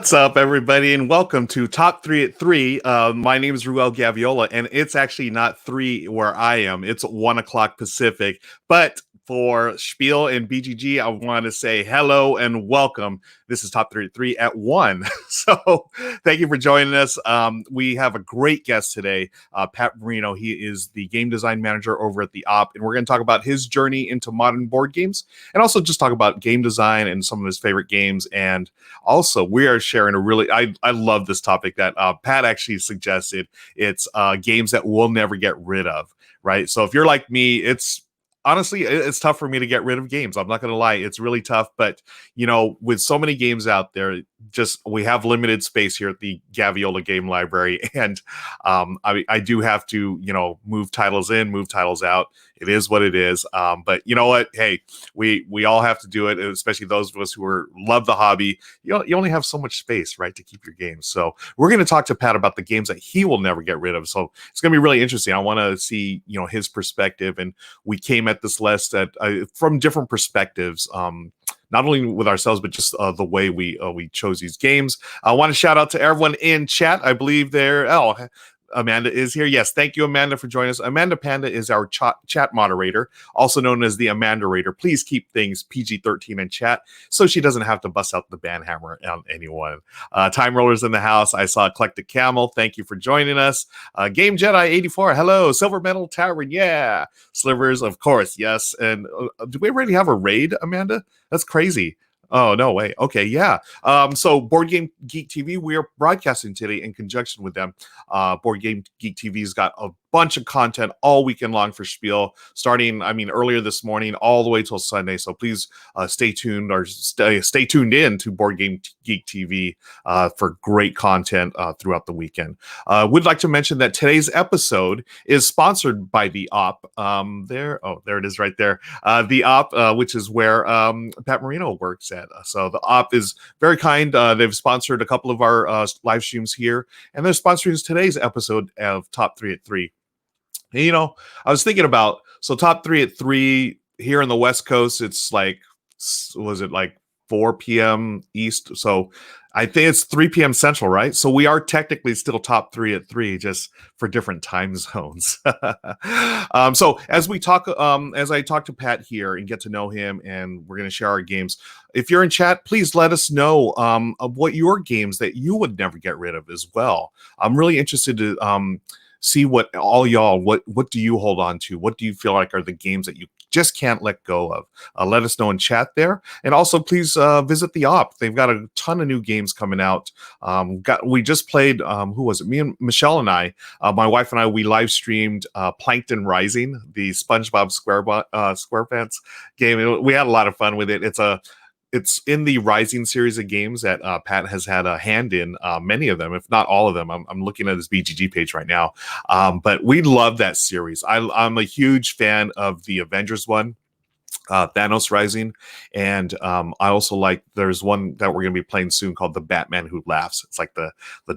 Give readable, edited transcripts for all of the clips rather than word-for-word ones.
What's up, everybody, and welcome to Top 3 at 3. My name is Ruel Gaviola, and it's actually not 3 where I am. It's 1 o'clock Pacific. But for Spiel and BGG, I want to say hello and welcome. This is Top 3 at 3 at 1. So thank you for joining us. We have a great guest today, Pat Marino. He is the game design manager over at the Op, and we're going to talk about his journey into modern board games and also just talk about game design and some of his favorite games. And also, we are sharing a really, I love this topic that Pat actually suggested. It's games that we'll never get rid of, right? So if you're like me, honestly, it's tough for me to get rid of games. I'm not going to lie. It's really tough. But, with so many games out there, we have limited space here at the Gaviola Game Library. And I do have to, move titles in, move titles out. It is what it is. But you know what? Hey, we all have to do it, especially those of us who love the hobby. You only have so much space, right, to keep your games. So we're going to talk to Pat about the games that he will never get rid of. So it's going to be really interesting. I want to see, his perspective. And we came at this list from different perspectives. Not only with ourselves, but just the way we chose these games. I want to shout out to everyone in chat. I believe Amanda is here. Yes, thank you, Amanda, for joining us. Amanda Panda is our chat moderator, also known as the Amanda-rator. Please keep things PG-13 in chat so she doesn't have to bust out the ban hammer on anyone. Time Rollers in the house. I saw Eclectic Camel. Thank you for joining us. Game Jedi 84. Hello. Silver Metal Tavern. Yeah. Slivers, of course. Yes. And do we already have a raid, Amanda? That's crazy. Oh, no way. Okay, yeah. So Board Game Geek TV, we are broadcasting today in conjunction with them. Board Game Geek TV's got a bunch of content all weekend long for Spiel, starting, earlier this morning all the way till Sunday. So please stay tuned or stay tuned in to Board Game Geek TV for great content throughout the weekend. We'd like to mention that today's episode is sponsored by the Op. There it is right there. The Op, which is where Pat Marino works at. So the Op is very kind. They've sponsored a couple of our live streams here, and they're sponsoring today's episode of Top 3 at 3. And, I was thinking about, Top 3 at 3 here in the West Coast, it's like 4 p.m. East? So I think it's 3 p.m. Central, right? So we are technically still Top 3 at 3, just for different time zones. So as I talk to Pat here and get to know him, and we're going to share our games, if you're in chat, please let us know of what your games that you would never get rid of as well. I'm really interested to see what all y'all, what do you hold on to? What do you feel like are the games that you just can't let go of? Let us know in chat there. And also, please visit the Op. They've got a ton of new games coming out. We just played, who was it? Me and Michelle and I, my wife and I, we live streamed Plankton Rising, the SpongeBob SquarePants game. We had a lot of fun with it. It's in the Rising series of games that Pat has had a hand in, many of them, if not all of them. I'm looking at his BGG page right now. But we love that series. I'm a huge fan of the Avengers one, Thanos Rising. And I also like, there's one that we're going to be playing soon called The Batman Who Laughs. It's like the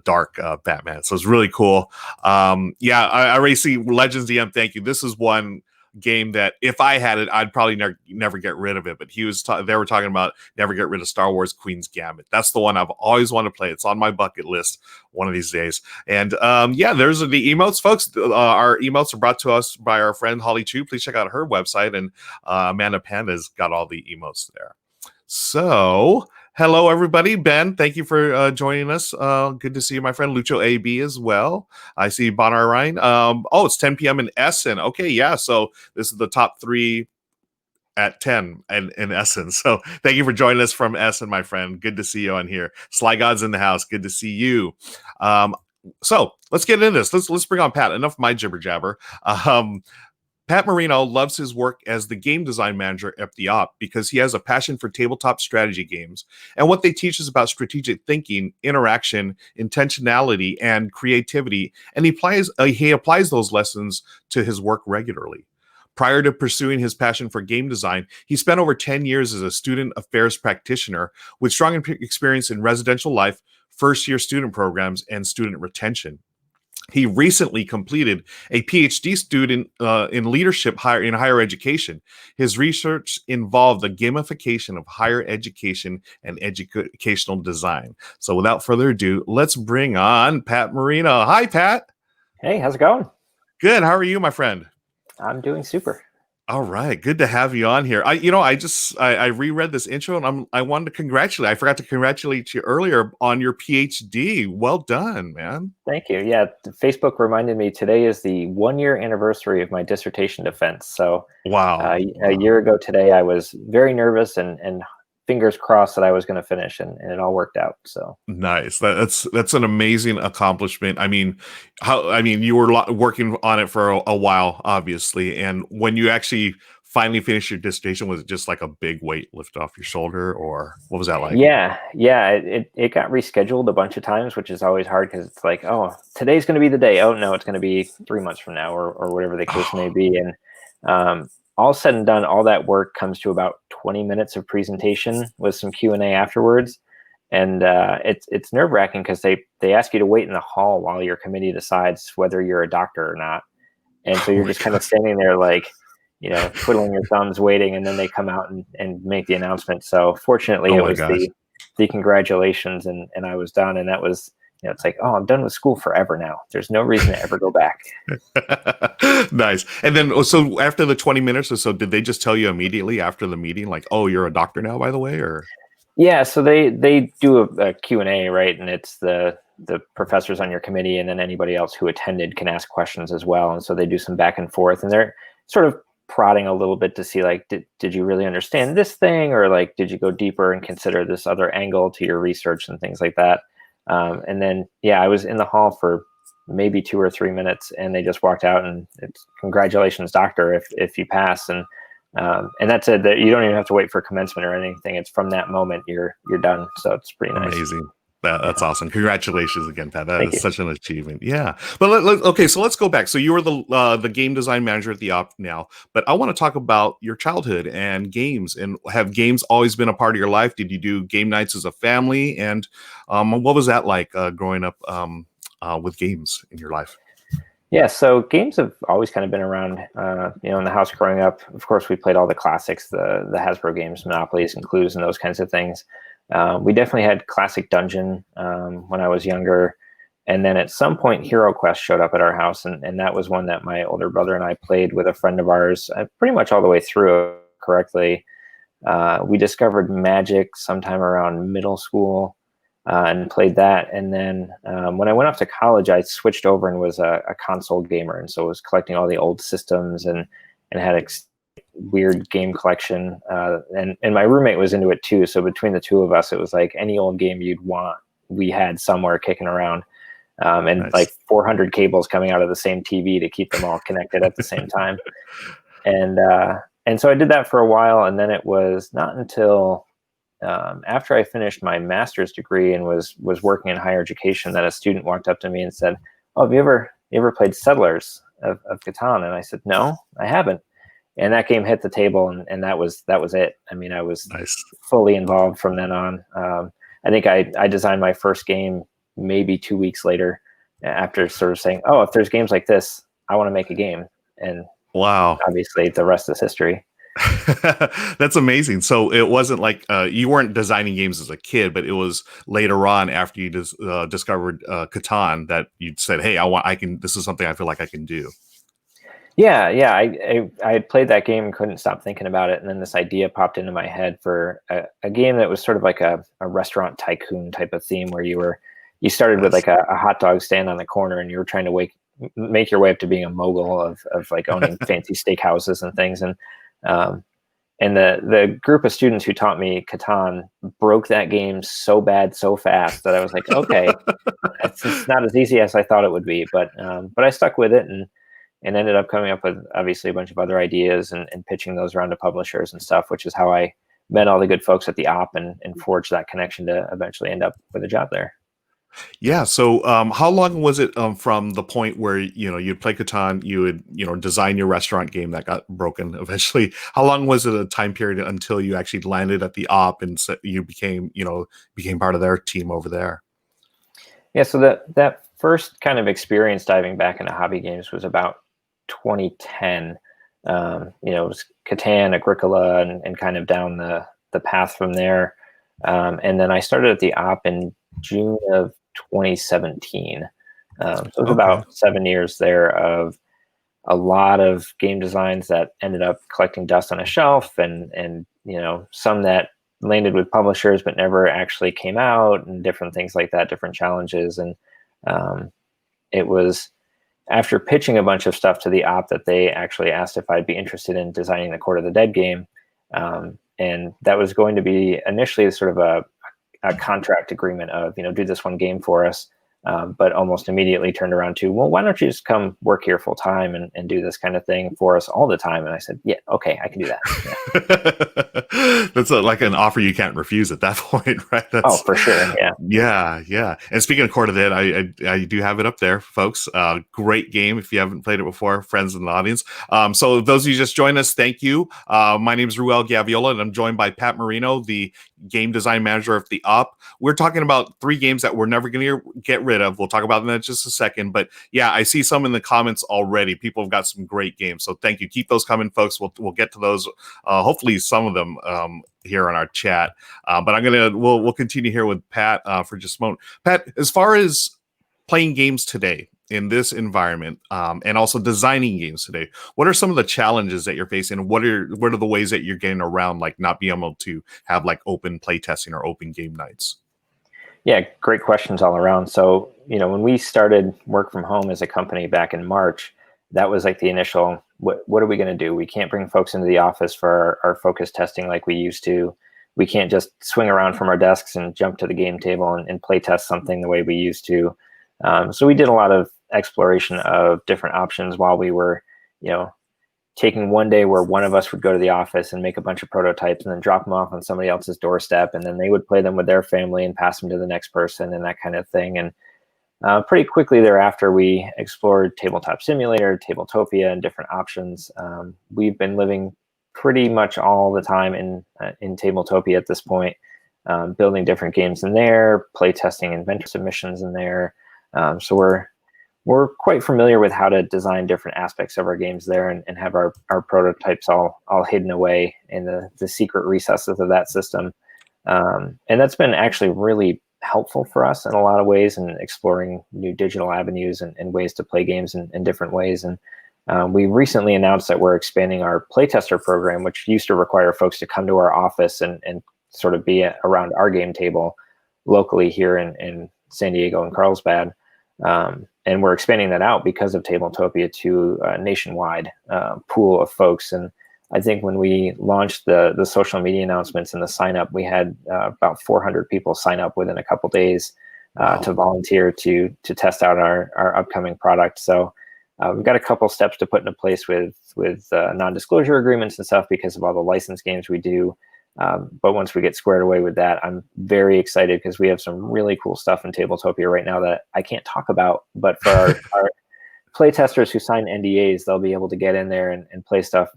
dark Batman. So it's really cool. I already see Legends DM. Thank you. This is one game that if I had it, I'd probably never get rid of it. But they were talking about never get rid of Star Wars Queen's Gambit. That's the one I've always wanted to play. It's on my bucket list one of these days. And there's the emotes, folks. Our emotes are brought to us by our friend Holly Chu. Please check out her website, and Amanda Panda's got all the emotes there. So hello, everybody. Ben, thank you for joining us. Good to see you, my friend. Lucho AB as well. I see Bonar Ryan. It's 10 p.m. in Essen. Okay, yeah. So this is the top 3 at 10 in Essen. So thank you for joining us from Essen, my friend. Good to see you on here. Sly God's in the house. Good to see you. So let's get into this. Let's bring on Pat. Enough of my jibber jabber. Pat Marino loves his work as the game design manager at the Op because he has a passion for tabletop strategy games and what they teach us about strategic thinking, interaction, intentionality, and creativity. And he applies those lessons to his work regularly. Prior to pursuing his passion for game design, he spent over 10 years as a student affairs practitioner with strong experience in residential life, first-year student programs, and student retention. He recently completed a PhD student in leadership in higher education. His research involved the gamification of higher education and educational design. So without further ado, let's bring on Pat Marino. Hi, Pat. Hey, how's it going? Good. How are you, my friend? I'm doing super. All right, good to have you on here. I reread this intro and I wanted to congratulate. I forgot to congratulate you earlier on your PhD. Well done, man. Thank you. Yeah, Facebook reminded me today is the 1 year anniversary of my dissertation defense. So Wow. a year ago today, I was very nervous and fingers crossed that I was going to finish, and it all worked out. So Nice. That's an amazing accomplishment. You were working on it for a while, obviously, and when you actually finally finished your dissertation, was it just like a big weight lifted off your shoulder, or what was that like? yeah, it got rescheduled a bunch of times, which is always hard because it's like, oh, today's going to be the day. Oh no, it's going to be 3 months from now, or whatever the case may be. And all said and done, all that work comes to about 20 minutes of presentation with some Q&A afterwards. And it's nerve-wracking because they ask you to wait in the hall while your committee decides whether you're a doctor or not. And so Oh you're my just kind God. of standing there like, twiddling your thumbs waiting, and then they come out and make the announcement. So fortunately Oh it my was gosh. the congratulations, and I was done. And that was, it's like, oh, I'm done with school forever now. There's no reason to ever go back. Nice. And then, so after the 20 minutes or so, did they just tell you immediately after the meeting, like, oh, you're a doctor now, by the way, or? Yeah, so they do a Q&A, right? And it's the professors on your committee, and then anybody else who attended can ask questions as well. And so they do some back and forth, and they're sort of prodding a little bit to see, like, did you really understand this thing, or like, did you go deeper and consider this other angle to your research and things like that. And then, yeah, I was in the hall for maybe 2 or 3 minutes, and they just walked out, and it's congratulations, doctor, if you pass. And that's it. That you don't even have to wait for commencement or anything. It's from that moment you're done. So it's pretty nice. Amazing. That's Yeah. awesome. Congratulations again, Pat. That Thank is you. such an achievement. Yeah. But okay, so let's go back. So you were the game design manager at the op now, but I want to talk about your childhood and games. And have games always been a part of your life? Did you do game nights as a family? And what was that like growing up with games in your life? Yeah. So games have always kind of been around. In the house growing up. Of course, we played all the classics, the Hasbro games, Monopolies and Clues, and those kinds of things. We definitely had Classic Dungeon when I was younger. And then at some point, Hero Quest showed up at our house, and that was one that my older brother and I played with a friend of ours pretty much all the way through correctly. We discovered Magic sometime around middle school and played that. And then when I went off to college, I switched over and was a console gamer. And so I was collecting all the old systems and had weird game collection. And my roommate was into it too. So between the two of us, it was like any old game you'd want, we had somewhere kicking around. And Nice. like 400 cables coming out of the same TV to keep them all connected at the same time. And so I did that for a while, and then it was not until after I finished my master's degree and was working in higher education that a student walked up to me and said, "Oh, have you ever played Settlers of Catan?" And I said, "No, I haven't." And that game hit the table, and that was it. I mean, I was Nice. fully involved from then on. I think I designed my first game maybe 2 weeks later, after sort of saying, "Oh, if there's games like this, I want to make a game." And Wow. obviously, the rest is history. That's amazing. So it wasn't like you weren't designing games as a kid, but it was later on after you discovered Catan that you said, "Hey, I can. This is something I feel like I can do." Yeah. I had played that game and couldn't stop thinking about it, and then this idea popped into my head for a game that was sort of like a restaurant tycoon type of theme, where you started with Yes. like a hot dog stand on the corner, and you were trying to make your way up to being a mogul of like owning fancy steakhouses and things. Um, and the group of students who taught me Catan broke that game so bad so fast that I was like, okay, it's not as easy as I thought it would be. But I stuck with it, and ended up coming up with obviously a bunch of other ideas, and pitching those around to publishers and stuff, which is how I met all the good folks at the op, and forged that connection to eventually end up with a job there. Yeah. So, how long was it from the point where you'd play Catan, you would design your restaurant game that got broken eventually? How long was it a time period until you actually landed at the op and you became part of their team over there? Yeah, so that first kind of experience diving back into hobby games was about 2010. It was Catan, Agricola, and kind of down the path from there. And then I started at the op in June of 2017. So it was about 7 years there of a lot of game designs that ended up collecting dust on a shelf, and some that landed with publishers but never actually came out, and different things like that, different challenges. And it was after pitching a bunch of stuff to the op that they actually asked if I'd be interested in designing the Court of the Dead game. And that was going to be initially sort of a contract agreement of, do this one game for us. But almost immediately turned around to, well, why don't you just come work here full time and do this kind of thing for us all the time? And I said, yeah, okay, I can do that. Yeah. That's like an offer you can't refuse at that point, right? Oh, for sure. Yeah. Yeah. And speaking of Court of the Dead, I do have it up there, folks. Great game if you haven't played it before, friends in the audience. So those of you just joined us, thank you. My name is Ruel Gaviola, and I'm joined by Pat Marino, the game design manager of the op. We're talking about 3 games that we're never going to get rid of. We'll talk about them in just a second. But yeah, I see some in the comments already. People have got some great games. So thank you. Keep those coming, folks. We'll get to those. Hopefully some of them here on our chat. But we'll continue here with Pat for just a moment. Pat, as far as playing games today in this environment, and also designing games today, what are some of the challenges that you're facing? What are the ways that you're getting around, like not being able to have like open play testing or open game nights? Yeah, great questions all around. So, when we started work from home as a company back in March, that was like the initial, what are we going to do? We can't bring folks into the office for our focus testing like we used to. We can't just swing around from our desks and jump to the game table and play test something the way we used to. So we did a lot of exploration of different options while we were, taking one day where one of us would go to the office and make a bunch of prototypes and then drop them off on somebody else's doorstep, and then they would play them with their family and pass them to the next person and that kind of thing. And pretty quickly thereafter, we explored Tabletop Simulator, Tabletopia, and different options. We've been living pretty much all the time in Tabletopia at this point, building different games in there, play testing and vendor submissions in there. So we're quite familiar with how to design different aspects of our games there, and have our prototypes all hidden away in the secret recesses of that system. And that's been actually really helpful for us in a lot of ways, in exploring new digital avenues and ways to play games in different ways. And we recently announced that we're expanding our playtester program, which used to require folks to come to our office and sort of be around our game table locally here in San Diego and Carlsbad. And we're expanding that out because of Tabletopia to a nationwide pool of folks. And I think when we launched the social media announcements and the sign up, we had about 400 people sign up within a couple days to volunteer to test out our upcoming product. So we've got a couple steps to put into place with non-disclosure agreements and stuff because of all the licensed games we do. But once we get squared away with that, I'm very excited because we have some really cool stuff in Tabletopia right now that I can't talk about. But for our play testers who sign NDAs, they'll be able to get in there and play stuff,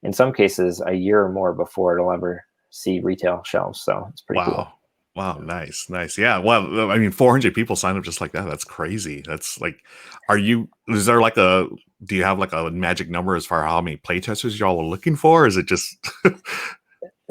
in some cases, a year or more before it'll ever see retail shelves. So it's pretty cool. Wow, nice. Yeah, well, I mean, 400 people signed up just like that. That's crazy. That's like, do you have like a magic number as far as how many playtesters y'all are looking for? Or is it just...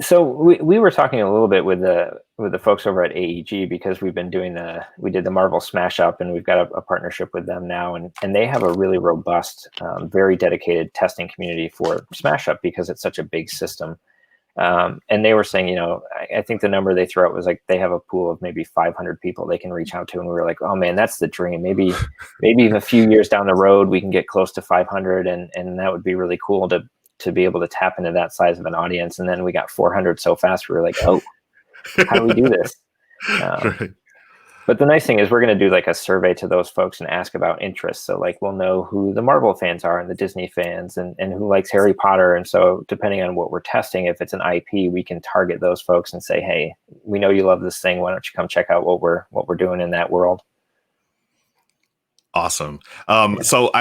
So we were talking a little bit with the folks over at AEG, because we did the Marvel Smash Up, and we've got a partnership with them now, and they have a really robust, very dedicated testing community for Smash Up because it's such a big system. And they were saying, I think the number they threw out was like they have a pool of maybe 500 people they can reach out to, and we were like, oh man, that's the dream. Maybe a few years down the road we can get close to 500, and that would be really cool to be able to tap into that size of an audience. And then we got 400 so fast, we were like, oh, how do we do this? Right. But the nice thing is we're going to do like a survey to those folks and ask about interests. So like we'll know who the Marvel fans are and the Disney fans and who likes Harry Potter. And so depending on what we're testing, if it's an IP, we can target those folks and say, hey, we know you love this thing. Why don't you come check out what we're doing in that world? Awesome. So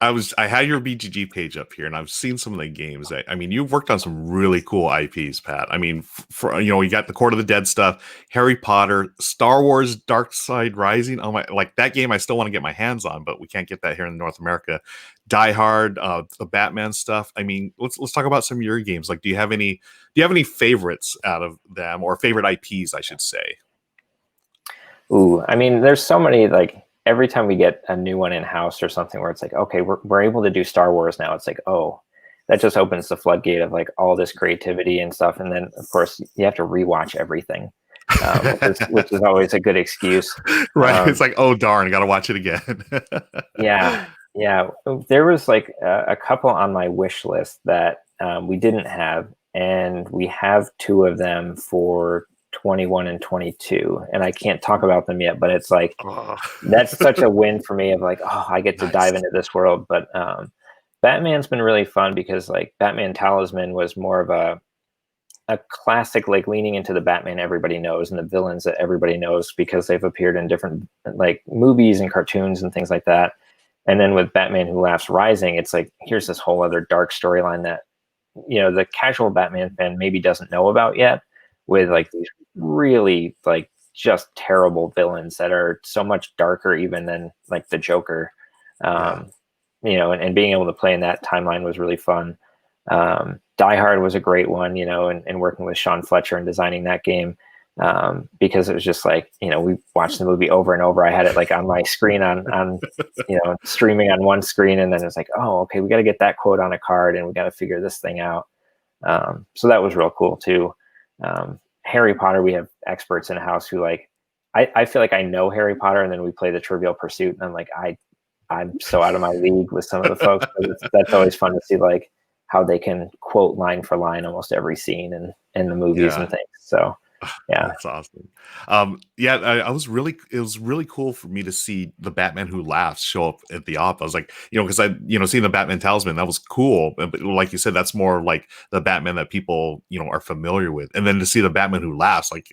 I had your BGG page up here, and I've seen some of the games. I mean, you've worked on some really cool IPs, Pat. I mean, for you got the Court of the Dead stuff, Harry Potter, Star Wars, Dark Side Rising. Oh my, like that game, I still want to get my hands on, but we can't get that here in North America. Die Hard, the Batman stuff. I mean, let's talk about some of your games. Like, do you have any favorites out of them, or favorite IPs, I should say? Ooh, I mean, there's so many, like every time we get a new one in house or something where it's like, okay, we're able to do Star Wars now. It's like, oh, that just opens the floodgate of like all this creativity and stuff. And then of course you have to rewatch everything, which is always a good excuse. Right. It's like, oh darn, I got to watch it again. Yeah. Yeah. There was like a couple on my wish list that we didn't have, and we have two of them for 21 and 22, and I can't talk about them yet, but it's like Oh. that's such a win for me of like, oh, I get to Nice. dive into this world. But Batman's been really fun because like Batman Talisman was more of a classic, like leaning into the Batman everybody knows and the villains that everybody knows because they've appeared in different like movies and cartoons and things like that. And then with Batman Who Laughs Rising, it's like here's this whole other dark storyline that the casual Batman fan maybe doesn't know about yet, with like these really like just terrible villains that are so much darker even than like the Joker. And being able to play in that timeline was really fun. Die Hard was a great one, and working with Sean Fletcher and designing that game, because it was just like, we watched the movie over and over. I had it like on my screen on streaming on one screen, and then it's like, oh, okay, we got to get that quote on a card and we got to figure this thing out. So that was real cool too. Harry Potter, we have experts in house who like, I feel like I know Harry Potter, and then we play the Trivial Pursuit, and I'm like, I'm so out of my league with some of the folks. But that's always fun to see like how they can quote line for line almost every scene in the movies and things. So yeah, that's awesome. I was it was really cool for me to see the Batman Who Laughs show up at the op. I was like, because seeing the Batman Talisman, that was cool. But like you said, that's more like the Batman that people, are familiar with. And then to see the Batman Who Laughs, like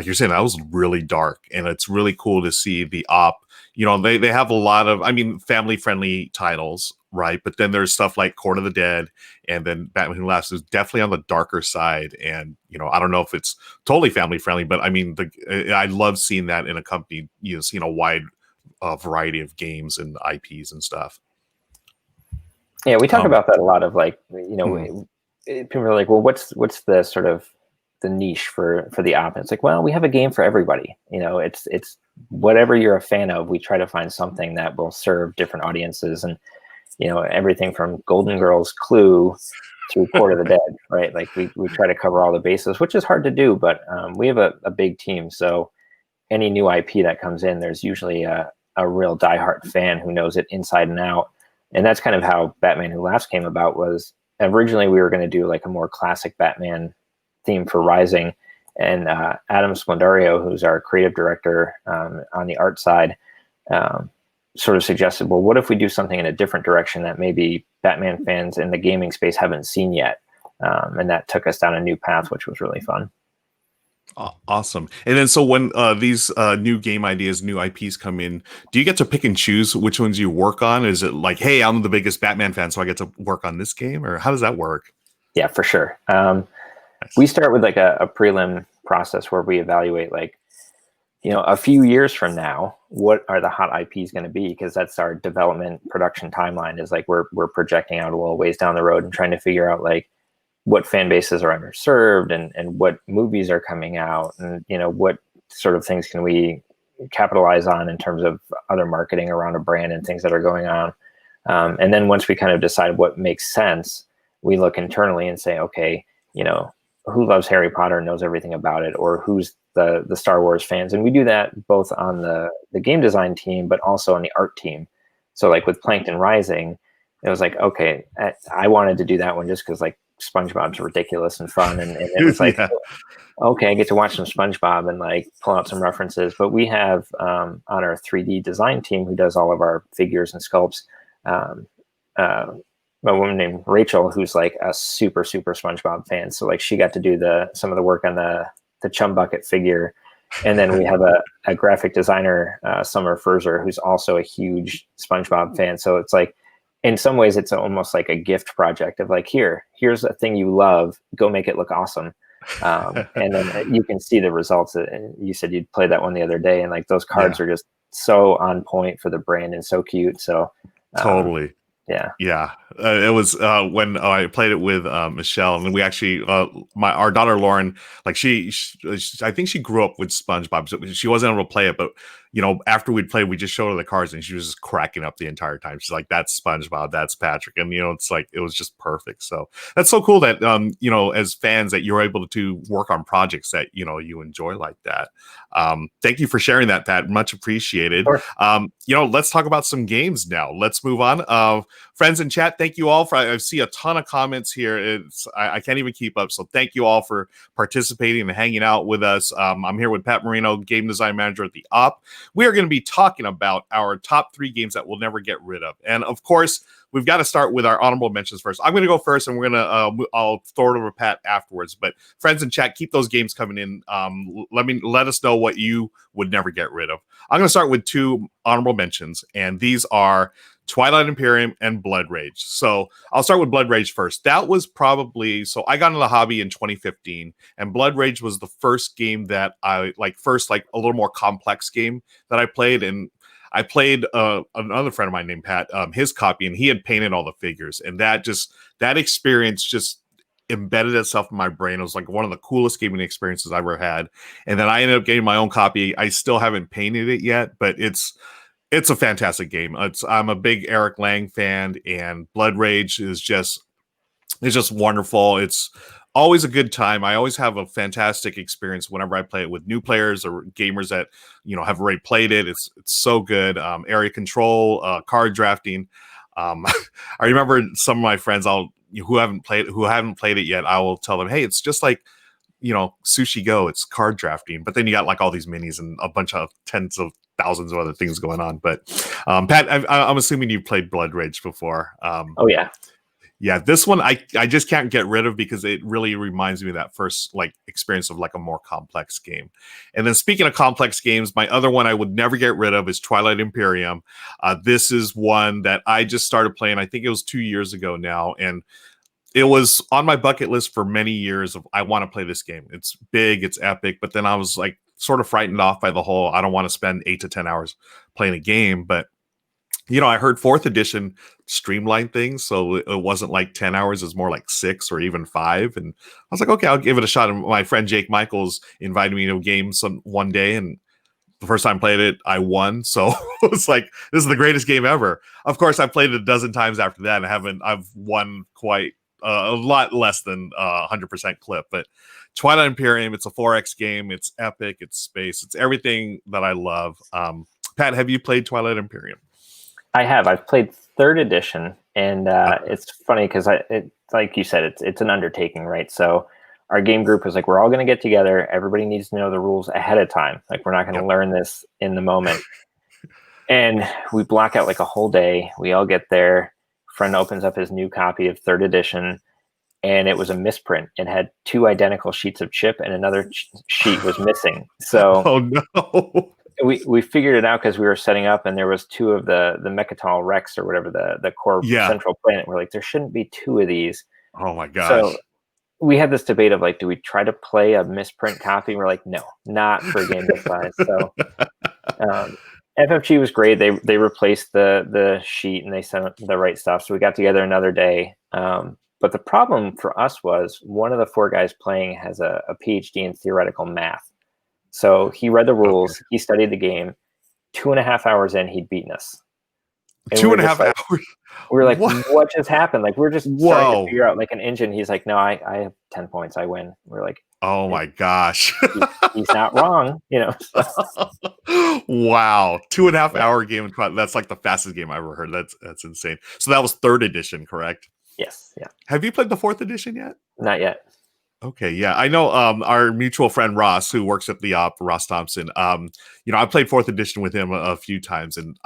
you're saying, that was really dark. And it's really cool to see the op. They have a lot of, family friendly titles, right? But then there's stuff like Court of the Dead, and then Batman Who Laughs is definitely on the darker side. And, I don't know if it's totally family friendly, but I love seeing that in a company, seeing a wide variety of games and IPs and stuff. Yeah, we talk about that a lot of like, people are like, well, what's the sort of the niche for the op? And it's like, well, we have a game for everybody. It's whatever you're a fan of, we try to find something that will serve different audiences. And, everything from Golden Girls Clue to Court of the Dead, right? Like we try to cover all the bases, which is hard to do, but we have a big team. So any new IP that comes in, there's usually a real diehard fan who knows it inside and out. And that's kind of how Batman Who Laughs came about. Was originally we were going to do like a more classic Batman theme for Rising. And Adam Splendario, who's our creative director on the art side, sort of suggested, well, what if we do something in a different direction that maybe Batman fans in the gaming space haven't seen yet? And that took us down a new path, which was really fun. Awesome. And then so when these new game ideas, new IPs come in, do you get to pick and choose which ones you work on? Is it like, hey, I'm the biggest Batman fan, so I get to work on this game? Or how does that work? Yeah, for sure. Nice. We start with like a prelim process where we evaluate like, a few years from now, what are the hot IPs going to be? Because that's our development production timeline, is like we're projecting out a little ways down the road and trying to figure out like what fan bases are underserved and what movies are coming out, and what sort of things can we capitalize on in terms of other marketing around a brand and things that are going on. And then once we kind of decide what makes sense, we look internally and say, okay, who loves Harry Potter and knows everything about it, or who's the Star Wars fans. And we do that both on the game design team, but also on the art team. So like with Plankton Rising, it was like, okay, I wanted to do that one just because like SpongeBob's ridiculous and fun. And it was like, okay, I get to watch some SpongeBob and like pull out some references. But we have on our 3D design team, who does all of our figures and sculpts, a woman named Rachel, who's like a super SpongeBob fan. So like she got to do some of the work on the Chum Bucket figure. And then we have a graphic designer, Summer Furzer, who's also a huge SpongeBob fan. So it's like in some ways it's almost like a gift project of like, here's a thing you love, go make it look awesome. And then you can see the results. You said you'd play that one the other day, and like those cards Yeah, are just so on point for the brand and so cute. So totally. yeah. Yeah, it was when I played it with Michelle, and we actually our daughter Lauren, like I think she grew up with SpongeBob, so she wasn't able to play it, but after we'd played, we just showed her the cards, and she was just cracking up the entire time. She's like, "That's SpongeBob, that's Patrick," and it's like it was just perfect. So that's so cool that as fans that you're able to work on projects that you enjoy like that. Thank you for sharing that, Pat. Much appreciated. Sure. Let's talk about some games now. Let's move on. Friends in chat, thank you all for. I see a ton of comments here. I can't even keep up. So thank you all for participating and hanging out with us. I'm here with Pat Marino, game design manager at the Op. We are going to be talking about our top 3 games that we'll never get rid of, and of course, we've got to start with our honorable mentions first. I'm going to go first, and I'll throw it over to Pat afterwards. But friends in chat, keep those games coming in. Let us know what you would never get rid of. I'm going to start with 2 honorable mentions, and these are Twilight Imperium and Blood Rage. So I'll start with Blood Rage first. That was probably, so I got into the hobby in 2015, and Blood Rage was the first game that I like a little more complex game that I played. And I played another friend of mine named Pat, his copy, and he had painted all the figures, and that experience just embedded itself in my brain. It was like one of the coolest gaming experiences I ever had. And then I ended up getting my own copy. I still haven't painted it yet, but it's a fantastic game. I'm a big Eric Lang fan, and Blood Rage is just wonderful. It's always a good time. I always have a fantastic experience whenever I play it with new players or gamers that have already played it. It's so good. Area control, card drafting. I remember some of my friends who haven't played it yet. I will tell them, hey, it's just like Sushi Go. It's card drafting, but then you got like all these minis and a bunch of tens of thousands of other things going on. But Pat, I'm assuming you've played Blood Rage before. Oh yeah. Yeah, this one I just can't get rid of because it really reminds me of that first experience of a more complex game. And then speaking of complex games, my other one I would never get rid of is Twilight Imperium. This is one that I just started playing. I think it was 2 years ago now, and it was on my bucket list for many years of I want to play this game. It's big, it's epic, but then I was sort of frightened off by the whole I don't want to spend 8 to 10 hours playing a game. But I heard 4th edition streamlined things, so it wasn't 10 hours, it's more 6 or even 5. And I was like, okay, I'll give it a shot. And my friend Jake Michaels invited me to a game one day, and the first time I played it, I won. So it was like, this is the greatest game ever. Of course, I played it a dozen times after that, and I've won quite a lot less than 100% clip. But Twilight Imperium, it's a 4X game. It's epic. It's space. It's everything that I love. Pat, have you played Twilight Imperium? I have. I've played 3rd edition, and it's funny because like you said, it's an undertaking, right? So our game group was like, we're all going to get together. Everybody needs to know the rules ahead of time. We're not going to learn this in the moment. And we block out a whole day. We all get there. Friend opens up his new copy of 3rd edition, and it was a misprint. It had 2 identical sheets of chip, and another sheet was missing. So oh no. We figured it out because we were setting up, and there was 2 of the Mechatol Rex or whatever the core central planet. We're like, there shouldn't be 2 of these. Oh my gosh. So we had this debate of do we try to play a misprint copy? We're like, no, not for a game this size. So FFG was great. They replaced the sheet and they sent the right stuff. So we got together another day. But the problem for us was one of the 4 guys playing has a PhD in theoretical math. So he read the rules, he studied the game. 2.5 hours in, he'd beaten us. And 2.5 hours? We were like, what just happened? We're just starting to figure out an engine. He's like, no, I have 10 points, I win. We're like, oh my gosh. he's not wrong, So. Wow. 2.5 hour game. That's the fastest game I ever heard. That's insane. So that was 3rd edition, correct? Yes. Yeah. Have you played the 4th edition yet? Not yet. Okay, yeah, I know. Our mutual friend Ross, who works at the Op, Ross Thompson. I played 4th edition with him a few times, and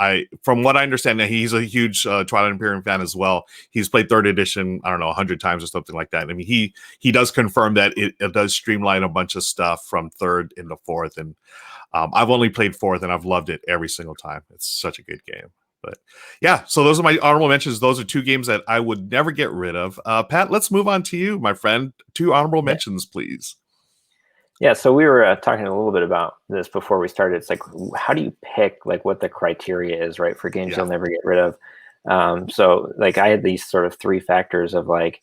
from what I understand, he's a huge Twilight Imperium fan as well. He's played 3rd edition, I don't know, 100 times or something like that. I mean, he does confirm that it does streamline a bunch of stuff from 3rd into 4th, and I've only played 4th, and I've loved it every single time. It's such a good game. But yeah, so those are my honorable mentions. Those are two games that I would never get rid of. Pat, let's move on to you, my friend. Two honorable mentions, please. Yeah, so we were talking a little bit about this before we started. It's like, how do you pick like what the criteria is, right, for games you'll never get rid of? So like I had these sort of three factors of like,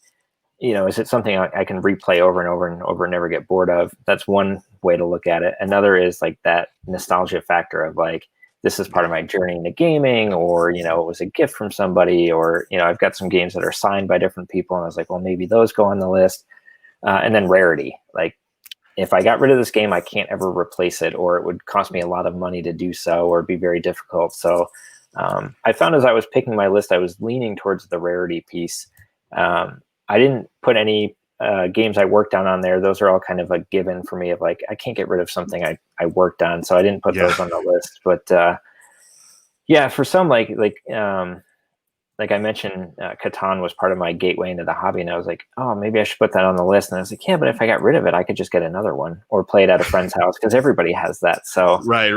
is it something I can replay over and over and over and never get bored of? That's one way to look at it. Another is like that nostalgia factor of like, this is part of my journey into gaming, or, it was a gift from somebody, or, I've got some games that are signed by different people. And I was like, well, maybe those go on the list. And then rarity, like, if I got rid of this game, I can't ever replace it, or it would cost me a lot of money to do so, or be very difficult. So I found as I was picking my list, I was leaning towards the rarity piece. I didn't put any games I worked on there. Those are all kind of a given for me of like, I can't get rid of something I worked on. So I didn't put those on the list. But yeah, for some, like I mentioned, Catan was part of my gateway into the hobby, and I was like, oh, maybe I should put that on the list. And I was like, yeah, but if I got rid of it, I could just get another one or play it at a friend's house, because everybody has that. So right.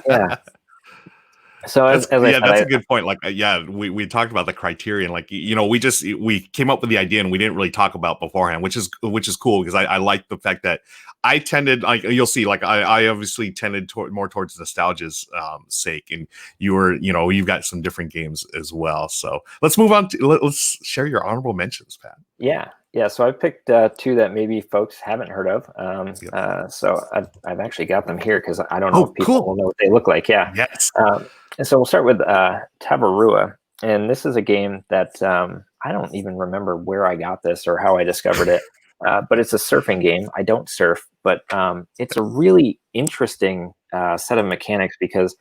yeah. So that's a good point. Like, we talked about the criterion. Like, we came up with the idea and we didn't really talk about beforehand, which is cool, because I like the fact that I tended, like, you'll see, like I obviously tended more towards nostalgia's sake, and you've got some different games as well. So let's move on to let's share your honorable mentions, Pat. Yeah. So I picked two that maybe folks haven't heard of. So I've actually got them here because I don't know if people will know what they look like. Yeah. Yes. And so we'll start with Tabarua. And this is a game that I don't even remember where I got this or how I discovered it. But it's a surfing game. I don't surf, but it's a really interesting set of mechanics, because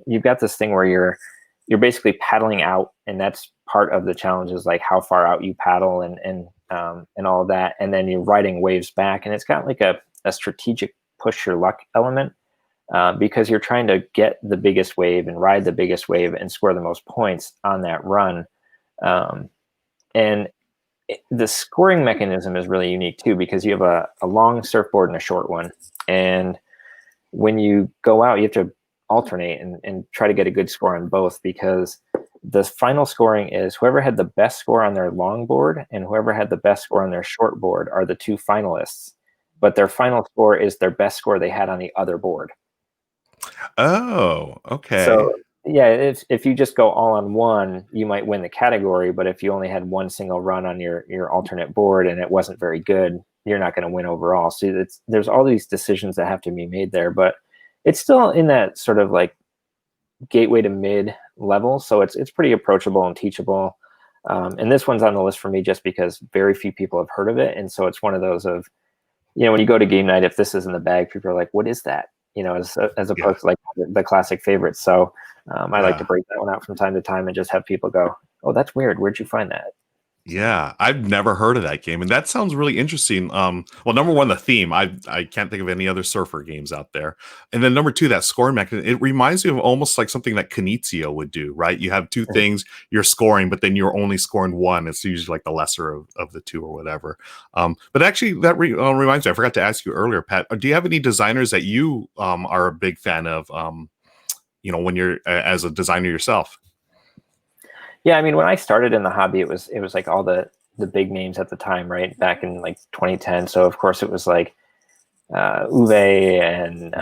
you've got this thing where you're basically paddling out, and that's part of the challenge, is like how far out you paddle and all of that. And then you're riding waves back, and it's got like a strategic push your luck element. Because you're trying to get the biggest wave and ride the biggest wave and score the most points on that run. And the scoring mechanism is really unique too, because you have a long surfboard and a short one. And when you go out, you have to alternate and try to get a good score on both, because the final scoring is whoever had the best score on their long board and whoever had the best score on their short board are the two finalists. But their final score is their best score they had on the other board. Oh, okay. So yeah, if you just go all on one, you might win the category. But if you only had one single run on your alternate board and it wasn't very good, you're not going to win overall. So there's all these decisions that have to be made there. But it's still in that sort of like gateway to mid level. So it's pretty approachable and teachable. And this one's on the list for me just because very few people have heard of it. And so it's one of those of, when you go to game night, if this is in the bag, people are like, what is that? As opposed to like the classic favorites. So I like to break that one out from time to time and just have people go, oh, that's weird. Where'd you find that? Yeah, I've never heard of that game, and that sounds really interesting. Well, number one, the theme. I can't think of any other surfer games out there. And then number two, that scoring mechanism. It reminds me of almost like something that Knizia would do, right? You have two things you're scoring, but then you're only scoring one. It's usually like the lesser of the two or whatever. But actually, that reminds me. I forgot to ask you earlier, Pat. Do you have any designers that you are a big fan of? When you're as a designer yourself. Yeah, I mean, when I started in the hobby, it was like all the big names at the time, right? Back in like 2010. So of course it was like Uwe and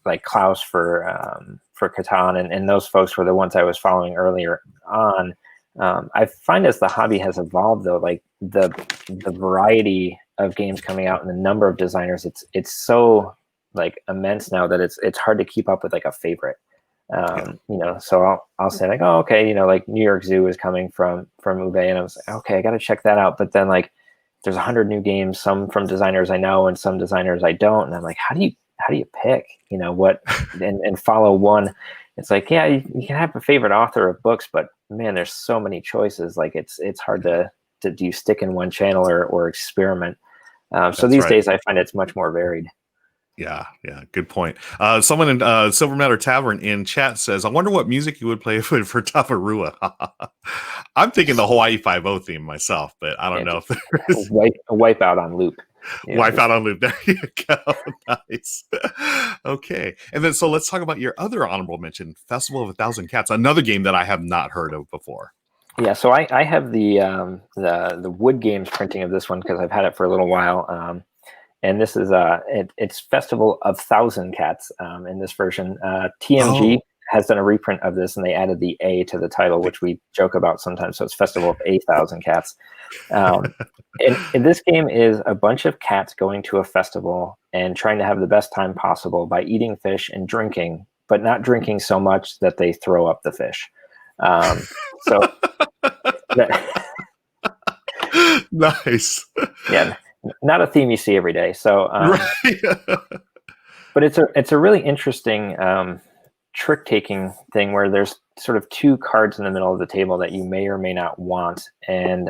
like Klaus for Catan, and those folks were the ones I was following earlier on. I find as the hobby has evolved, though, like the variety of games coming out and the number of designers, it's so like immense now that it's hard to keep up with like a favorite. So I'll say like, oh, okay, like New York Zoo is coming from Uwe, and I was like, okay, I got to check that out. But then like there's 100 new games, some from designers I know and some designers I don't, and I'm like, how do you pick what and follow one? It's like, yeah, you can have a favorite author of books, but man, there's so many choices. Like it's hard to do you stick in one channel or experiment. So these days I find it's much more varied. Yeah, good point. Someone in Silver Matter Tavern in chat says, I wonder what music you would play for Tavarua. I'm thinking the Hawaii 5-0 theme myself, but I don't know if there's a Wipeout on loop. You know, Wife just out on loop. There you go. Nice. Okay. And then so let's talk about your other honorable mention, Festival of a Thousand Cats, another game that I have not heard of before. yeah. So I have the Wood Games printing of this one because I've had it for a little while. And this is it's Festival of Thousand Cats in this version. TMG Oh, has done a reprint of this, and they added the A to the title, which we joke about sometimes. So it's Festival of 8,000 Cats. Um, and this game is a bunch of cats going to a festival and trying to have the best time possible by eating fish and drinking, but not drinking so much that they throw up the fish. So that, nice. yeah, not a theme you see every day. So, Right. but it's a really interesting trick taking thing where there's sort of two cards in the middle of the table that you may or may not want, and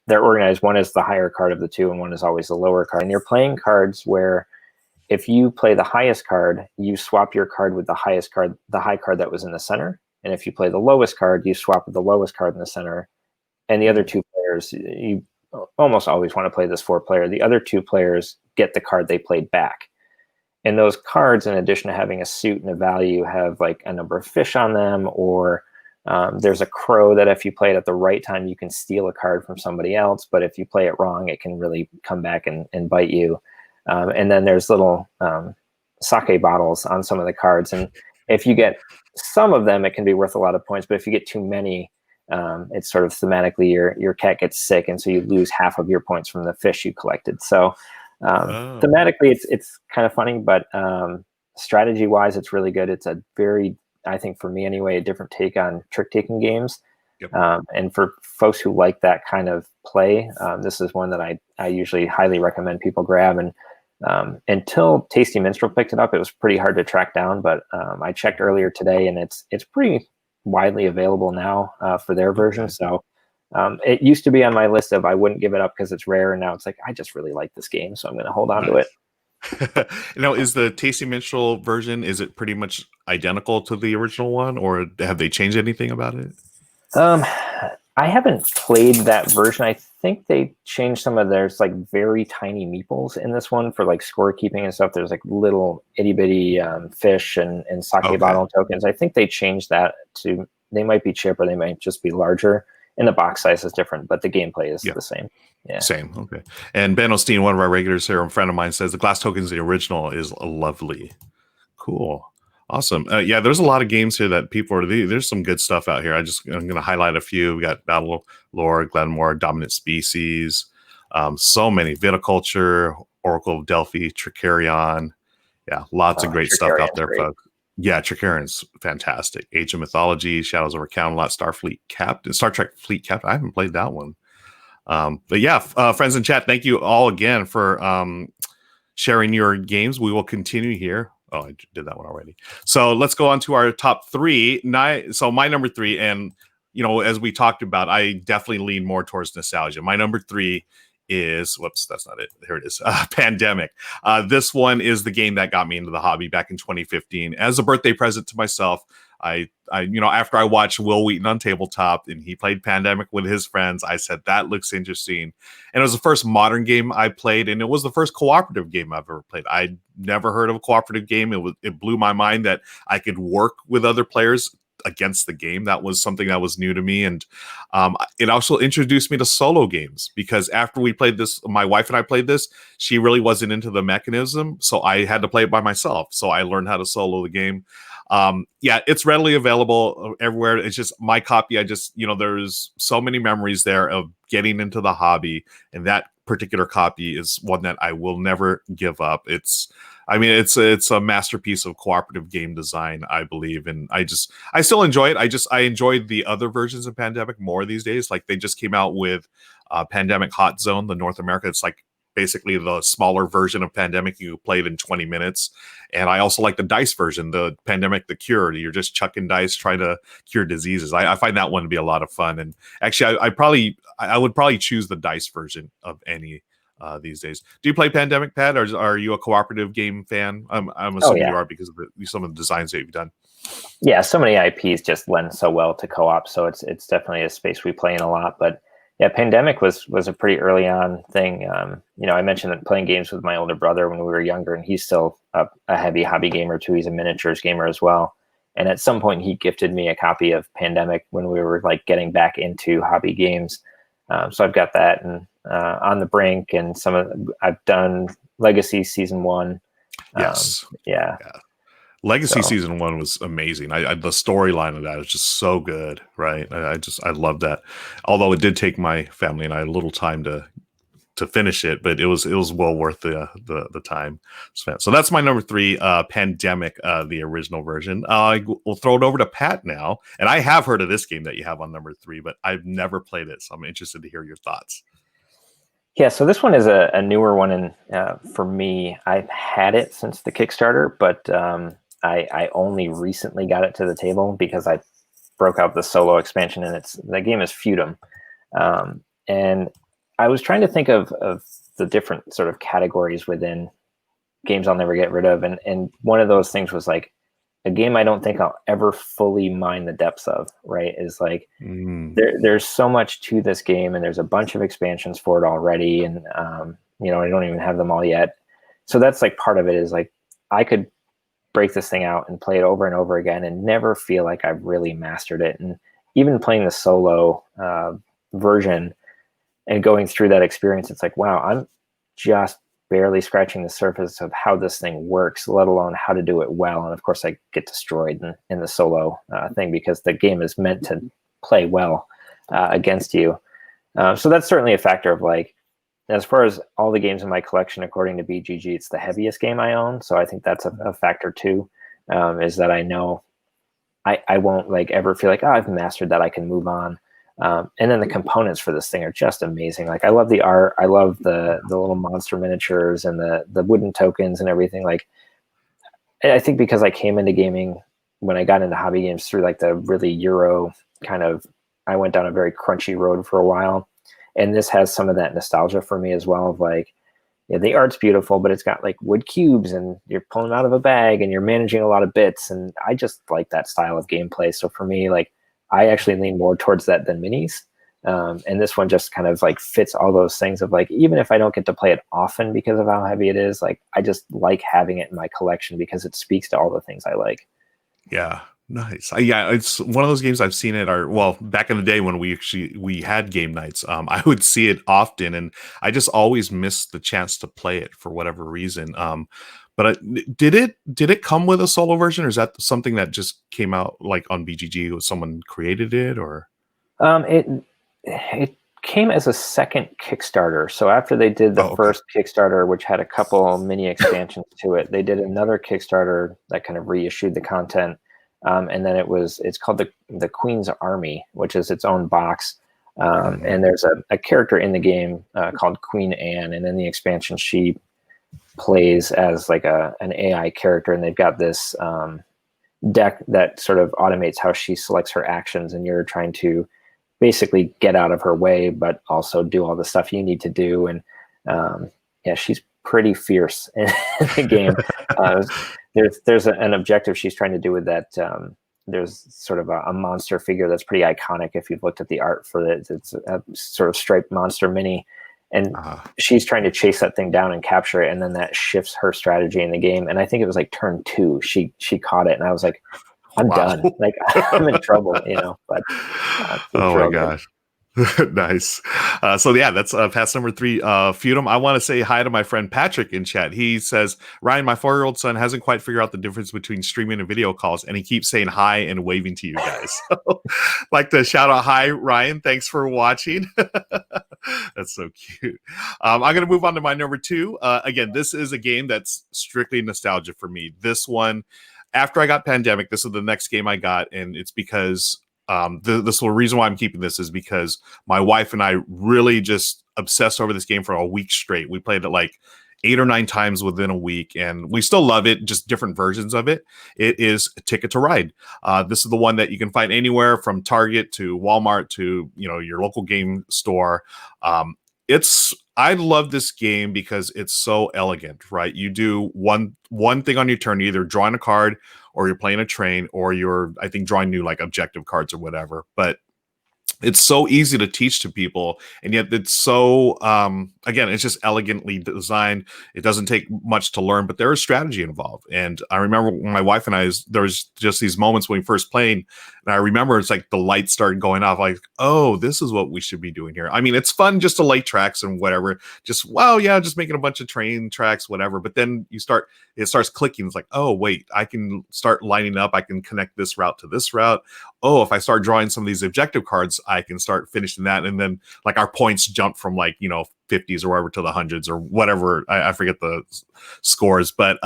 they're organized. One is the higher card of the two, and one is always the lower card. And you're playing cards where if you play the highest card, you swap your card with the highest card, the high card that was in the center. And if you play the lowest card, you swap with the lowest card in the center. And the other two players, you almost always want to play this 4-player. The other two players get the card they played back. And those cards, in addition to having a suit and a value, have like a number of fish on them, or there's a crow that if you play it at the right time, you can steal a card from somebody else. But if you play it wrong, it can really come back and bite you. And then there's little sake bottles on some of the cards. And if you get some of them, it can be worth a lot of points. But if you get too many, it's sort of thematically your cat gets sick. And so you lose half of your points from the fish you collected. So thematically, it's kind of funny, but strategy-wise, it's really good. It's a very, I think for me anyway, a different take on trick-taking games. Yep. And for folks who like that kind of play, this is one that I usually highly recommend people grab. And until Tasty Minstrel picked it up, it was pretty hard to track down. But I checked earlier today, and it's pretty widely available now for their version. So it used to be on my list of I wouldn't give it up because it's rare, and now it's like I just really like this game, so I'm going to hold on to it. Is the Tasty Minstrel version, is it pretty much identical to the original one, or have they changed anything about it? I haven't played that version. I think they changed some of there's like very tiny meeples in this one for like scorekeeping and stuff. There's like little itty bitty fish and sake bottle tokens. I think they changed that to, they might be cheaper, they might just be larger, and the box size is different, but the gameplay is the same. Yeah. Same. Okay. And Ben Osteen, one of our regulars here, a friend of mine, says the glass tokens, the original, is lovely. Cool. Awesome. Yeah, there's a lot of games here that people are, there's some good stuff out here. I'm going to highlight a few. We got Battle Lore, Glenmore, Dominant Species, so many, Viticulture, Oracle of Delphi, Tricarion. Yeah, lots of great stuff out there, folks. Yeah, Tricarion's fantastic. Age of Mythology, Shadows over Camelot, Starfleet Captain, Star Trek Fleet Captain. I haven't played that one. But yeah, friends in chat, thank you all again for sharing your games. We will continue here. Oh, I did that one already. So let's go on to our top three. So my number three, and as we talked about, I definitely lean more towards nostalgia. My number three is, whoops, that's not it. Here it is. Pandemic. This one is the game that got me into the hobby back in 2015 as a birthday present to myself. I after I watched Will Wheaton on Tabletop and he played Pandemic with his friends, I said, that looks interesting. And it was the first modern game I played, and it was the first cooperative game I've ever played. I'd never heard of a cooperative game. It blew my mind that I could work with other players against the game. That was something that was new to me. And it also introduced me to solo games, because after we played this, my wife and I played this, she really wasn't into the mechanism. So I had to play it by myself. So I learned how to solo the game. Yeah, it's readily available everywhere. It's just my copy. There's so many memories there of getting into the hobby, and that particular copy is one that I will never give up. It's a masterpiece of cooperative game design, I believe. And I still enjoy it. I enjoyed the other versions of Pandemic more these days. Like they just came out with Pandemic Hot Zone, the North America. It's like basically the smaller version of Pandemic. You play it in 20 minutes. And I also like the dice version, the Pandemic, the Cure. You're just chucking dice, trying to cure diseases. I find that one to be a lot of fun. And actually, I would probably choose the dice version of any these days. Do you play Pandemic, Pat, or are you a cooperative game fan? I'm assuming you are, because of some of the designs that you've done. Yeah, so many IPs just lend so well to co-op, so it's definitely a space we play in a lot. But Yeah, pandemic was a pretty early on thing. I mentioned that playing games with my older brother when we were younger, and he's still a heavy hobby gamer too. He's a miniatures gamer as well. And at some point, he gifted me a copy of Pandemic when we were like getting back into hobby games. So I've got that, and On the Brink, and I've done Legacy Season 1. Yes. Yeah. Yeah. Legacy So season 1 was amazing. The storyline of that is just so good, right? I love that. Although it did take my family and I a little time to finish it, but it was well worth the time spent. So that's my number 3, Pandemic, the original version. We'll throw it over to Pat now, and I have heard of this game that you have on number 3, but I've never played it, so I'm interested to hear your thoughts. yeah, so this one is a newer one, and for me, I've had it since the Kickstarter, but I only recently got it to the table because I broke out the solo expansion, and the game is Feudum. And I was trying to think of the different sort of categories within games I'll never get rid of, and one of those things was like a game I don't think I'll ever fully mine the depths of. Right? Is like there's so much to this game, and there's a bunch of expansions for it already, and I don't even have them all yet. So that's like part of it is like I could break this thing out and play it over and over again and never feel like I've really mastered it. And even playing the solo version and going through that experience, it's like, wow, I'm just barely scratching the surface of how this thing works, let alone how to do it well. And of course, I get destroyed in the solo thing because the game is meant to play well against you. So that's certainly a factor of like, as far as all the games in my collection, according to BGG, it's the heaviest game I own. So I think that's a factor too, is that I know I won't like ever feel like, oh, I've mastered that, I can move on. And then the components for this thing are just amazing. Like I love the art. I love the little monster miniatures and the wooden tokens and everything. Like I think because I came into gaming when I got into hobby games through like the really Euro kind of, I went down a very crunchy road for a while. And this has some of that nostalgia for me as well of like, yeah, the art's beautiful, but it's got like wood cubes and you're pulling out of a bag and you're managing a lot of bits. And I just like that style of gameplay. So for me, like I actually lean more towards that than minis. And this one just kind of like fits all those things of like, even if I don't get to play it often because of how heavy it is, like I just like having it in my collection because it speaks to all the things I like. Yeah. Nice. Yeah, it's one of those games I've seen it. Back in the day when we had game nights, I would see it often, and I just always missed the chance to play it for whatever reason. But did it come with a solo version, or is that something that just came out like on BGG? Someone created it, or it came as a second Kickstarter. So after they did the first Kickstarter, which had a couple mini expansions to it, they did another Kickstarter that kind of reissued the content. And then it's called the Queen's Army, which is its own box. And there's a character in the game called Queen Anne. And in the expansion, she plays as like an AI character. And they've got this deck that sort of automates how she selects her actions. And you're trying to basically get out of her way, but also do all the stuff you need to do. And yeah, she's pretty fierce in the game. There's an objective she's trying to do with that. There's sort of a monster figure that's pretty iconic if you've looked at the art for it. It's a sort of striped monster mini. And she's trying to chase that thing down and capture it. And then that shifts her strategy in the game. And I think it was like turn 2. She caught it. And I was like, I'm done. Like I'm in trouble, but oh my gosh. Nice. So yeah, that's pass number 3, Feudum. I want to say hi to my friend Patrick in chat. He says, Ryan, my 4-year-old son hasn't quite figured out the difference between streaming and video calls, and he keeps saying hi and waving to you guys. So, like to shout out, hi, Ryan. Thanks for watching. That's so cute. I'm going to move on to my number 2. Again, this is a game that's strictly nostalgia for me. This one, after I got Pandemic, this is the next game I got, and it's because the reason why I'm keeping this is because my wife and I really just obsessed over this game for a week straight. We played it like 8 or 9 times within a week, and we still love it, just different versions of it. It is Ticket to Ride. This is the one that you can find anywhere from Target to Walmart to your local game store. I love this game because it's so elegant, right? You do one thing on your turn, you're either drawing a card or you're playing a train or you're, I think, drawing new like objective cards or whatever. But it's so easy to teach to people, and yet it's so again, it's just elegantly designed. It doesn't take much to learn, but there is strategy involved. And I remember when my wife and I, there was just these moments when we first played, and I remember it's like the lights started going off, like, oh, this is what we should be doing here. I mean, it's fun just to lay tracks and whatever, just, well, yeah, just making a bunch of train tracks, whatever. But then it starts clicking. It's like, oh wait, I can start lining up, I can connect this route to this route. Oh, if I start drawing some of these objective cards, I can start finishing that. And then like our points jump from like, 50s or whatever to the hundreds or whatever. I forget the scores, but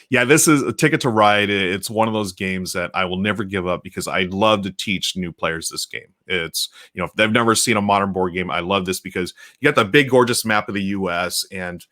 yeah, this is a Ticket to Ride. It's one of those games that I will never give up because I love to teach new players this game. It's, if they've never seen a modern board game, I love this because you got the big, gorgeous map of the US. And,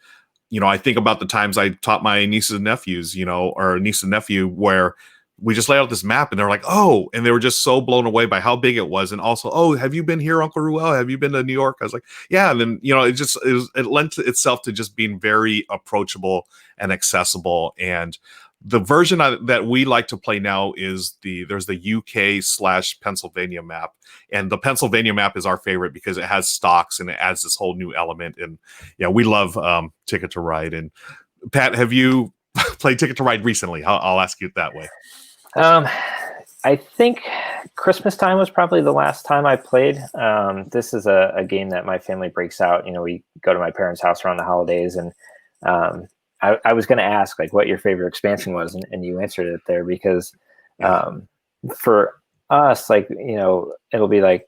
I think about the times I taught my nieces and nephews, or niece and nephew, where we just laid out this map and they're like, oh, and they were just so blown away by how big it was. And also, oh, have you been here, Uncle Ruel? Have you been to New York? I was like, yeah. And then, it lent itself to just being very approachable and accessible. And the version that we like to play now is there's the UK/Pennsylvania map. And the Pennsylvania map is our favorite because it has stocks and it adds this whole new element. And yeah, we love Ticket to Ride. And Pat, have you played Ticket to Ride recently? I'll ask you it that way. I think Christmas time was probably the last time I played. This is a game that my family breaks out. We go to my parents' house around the holidays, and I was going to ask like what your favorite expansion was, and you answered it there because for us, like, it'll be like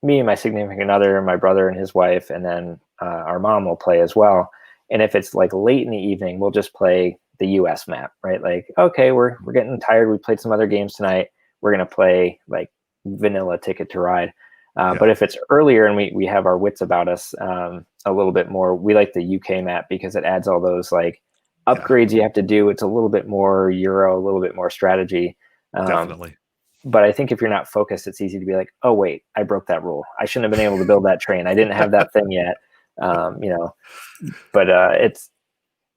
me and my significant other, my brother and his wife, and then our mom will play as well. And if it's like late in the evening, we'll just play the US map, right? Like, okay, we're getting tired. We played some other games tonight. We're going to play like vanilla Ticket to Ride. But if it's earlier and we have our wits about us a little bit more, we like the UK map because it adds all those like upgrades you have to do. It's a little bit more Euro, a little bit more strategy. Definitely. But I think if you're not focused, it's easy to be like, oh, wait, I broke that rule. I shouldn't have been able to build that train. I didn't have that thing yet. But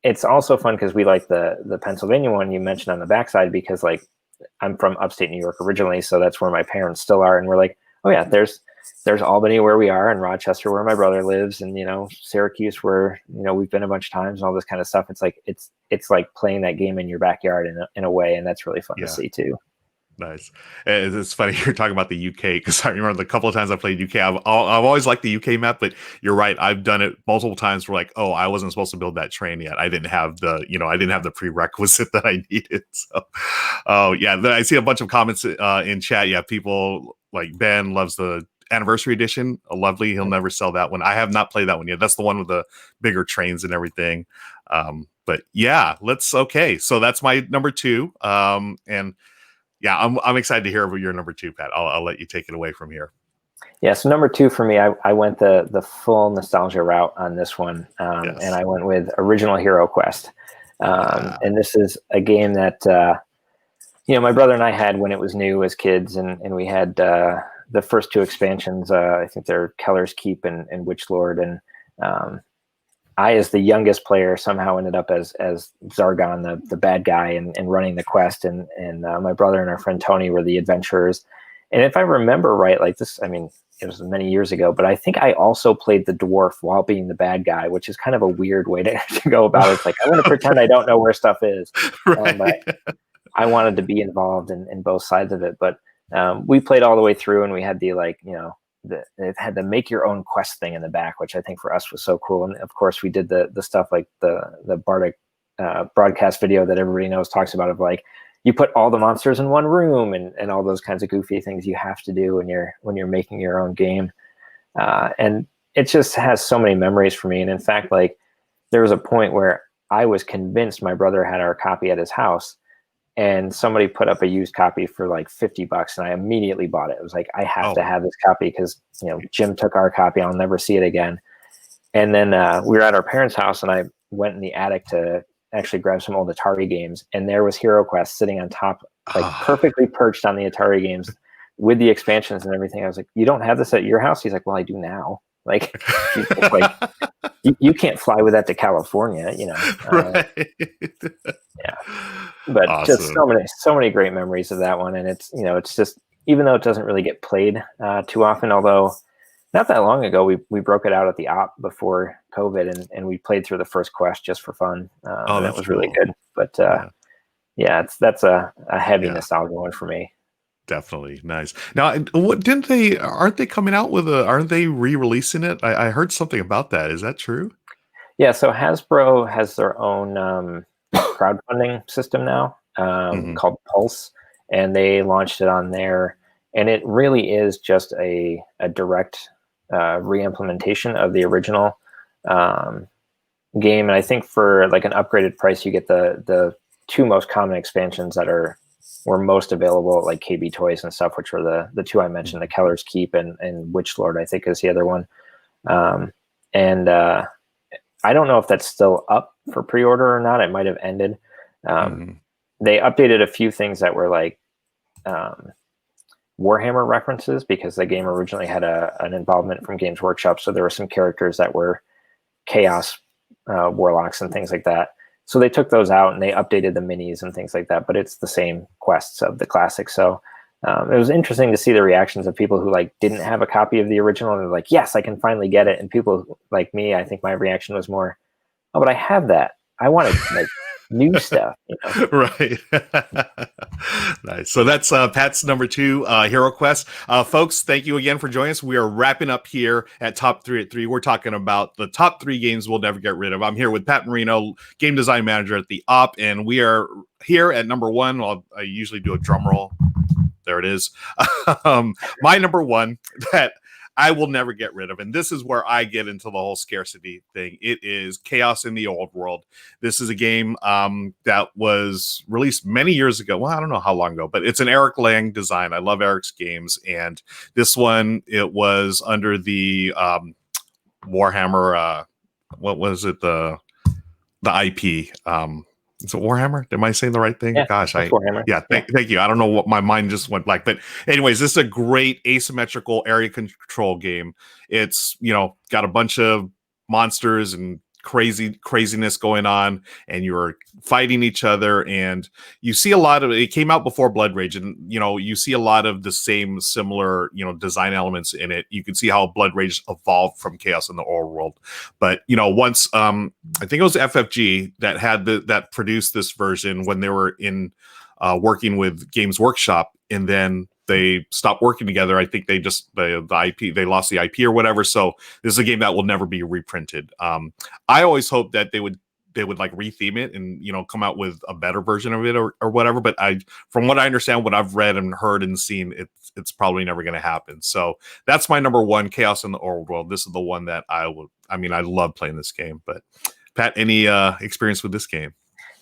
it's also fun because we like the Pennsylvania one you mentioned on the backside because like I'm from upstate New York originally, so that's where my parents still are, and we're like, oh yeah, there's Albany where we are, and Rochester where my brother lives, and Syracuse where we've been a bunch of times, and all this kind of stuff. It's like it's like playing that game in your backyard in a way, and that's really fun to see too. Nice. It's funny you're talking about the UK because I remember the couple of times I played UK. I've always liked the UK map, but you're right. I've done it multiple times. Where like, oh, I wasn't supposed to build that train yet. I didn't have the prerequisite that I needed. So, oh yeah, I see a bunch of comments in chat. Yeah, people like Ben loves the anniversary edition. Lovely. He'll never sell that one. I have not played that one yet. That's the one with the bigger trains and everything. But yeah, okay. So that's my number 2. And yeah, I'm excited to hear about your number 2, Pat. I'll let you take it away from here. Yeah, so number 2 for me, I went the full nostalgia route on this one, and I went with Original Hero Quest. And this is a game that my brother and I had when it was new as kids, and we had the first 2 expansions. I think they're Keller's Keep and Witch Lord, and I, as the youngest player, somehow ended up as Zargon, the bad guy, and running the quest. And my brother and our friend Tony were the adventurers. And if I remember right, like this, I mean, it was many years ago, but I think I also played the dwarf while being the bad guy, which is kind of a weird way to go about it. It's like, I want to pretend I don't know where stuff is. Right. I wanted to be involved in both sides of it. But we played all the way through, and we had it had the make your own quest thing in the back, which I think for us was so cool. And of course we did the stuff like the Bardic broadcast video that everybody knows talks about, of like, you put all the monsters in one room and all those kinds of goofy things you have to do when you're making your own game. And it just has so many memories for me. And in fact, like, there was a point where I was convinced my brother had our copy at his house, and somebody put up a used copy for like $50, and I immediately bought it. It was like, I have to have this copy because Jim took our copy. I'll never see it again. And then we were at our parents' house, and I went in the attic to actually grab some old Atari games, and there was Hero Quest sitting on top, like perfectly perched on the Atari games with the expansions and everything. I was like, you don't have this at your house? He's like, well, I do now. Like, you can't fly with that to California, Right. Yeah. But awesome. Just so many great memories of that one. And it's just, even though it doesn't really get played too often, although not that long ago, we broke it out at the op before COVID, and we played through the first quest just for fun, Oh, and it that's was really cool. good. But Yeah. yeah, that's a heavy Yeah. nostalgia one for me. Definitely nice. Now, what didn't they? Aren't they coming out with a? Aren't they re-releasing it? I heard something about that. Is that true? Yeah, so Hasbro has their own crowdfunding system now Hmm. called Pulse, and they launched it on there. And it really is just a direct re-implementation of the original um, game. And I think for like an upgraded price, you get the two most common expansions that were most available at like KB Toys and stuff, which were the two I mentioned, the Keller's Keep and Witch Lord, I think is the other one. Um, and I don't know if that's still up for pre-order or not. It might have ended. Um, Hmm. they updated a few things that were like um, Warhammer references because the game originally had an involvement from Games Workshop. So there were some characters that were Chaos Warlocks and things like that. So they took those out and they updated the minis and things like that. But it's the same quests of the classic. So it was interesting to see the reactions of people who like didn't have a copy of the original and they're like, yes, I can finally get it. And people like me, I think my reaction was more, oh, but I have that. I wanted like new stuff, you know? Right. Nice. So that's Pat's number 2, Hero Quest. Folks, thank you again for joining us. We are wrapping up here at Top 3 at 3. We're talking about the top 3 games we'll never get rid of. I'm here with Pat Marino, game design manager at the Op, and we are here at number 1. I usually do a drum roll. There it is. My number 1 that I will never get rid of, and this is where I get into the whole scarcity thing. It is Chaos in the Old World. This is a game that was released many years ago. Well, I don't know how long ago, but it's an Eric Lang design. I love Eric's games, and this one, it was under the Warhammer. What was it? The IP. Is it Warhammer? Am I saying the right thing? Yeah, Gosh, it's Warhammer. yeah, Yeah. thank you. I don't know what my mind just went blank. But anyways, this is a great asymmetrical area control game. It's, got a bunch of monsters and craziness going on, and you're fighting each other, and you see a lot of it. Came out before Blood Rage, and you see a lot of the same similar design elements in it. You can see how Blood Rage evolved from Chaos in the Old World. But once I think it was FFG that had that produced this version when they were in working with Games Workshop, and then they stopped working together. I think they just the IP, they lost the IP or whatever. So this is a game that will never be reprinted. I always hope that they would like retheme it and come out with a better version of it or whatever. But from what I understand, what I've read and heard and seen, it's probably never going to happen. So that's my number 1, Chaos in the Old World. This is the one that I love playing this game. But Pat, any experience with this game?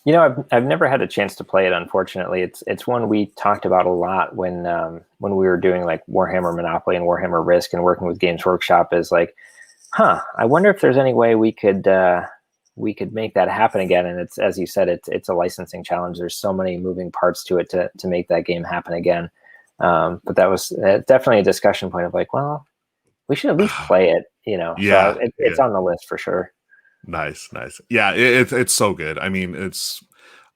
I've never had a chance to play it. Unfortunately, it's one we talked about a lot when we were doing like Warhammer Monopoly and Warhammer Risk and working with Games Workshop. Is like, I wonder if there's any way we could make that happen again. And it's, as you said, it's a licensing challenge. There's so many moving parts to it to make that game happen again. But that was definitely a discussion point of like, well, we should at least play it. Yeah, So it's on the list for sure. Nice. Yeah, it's so good. It's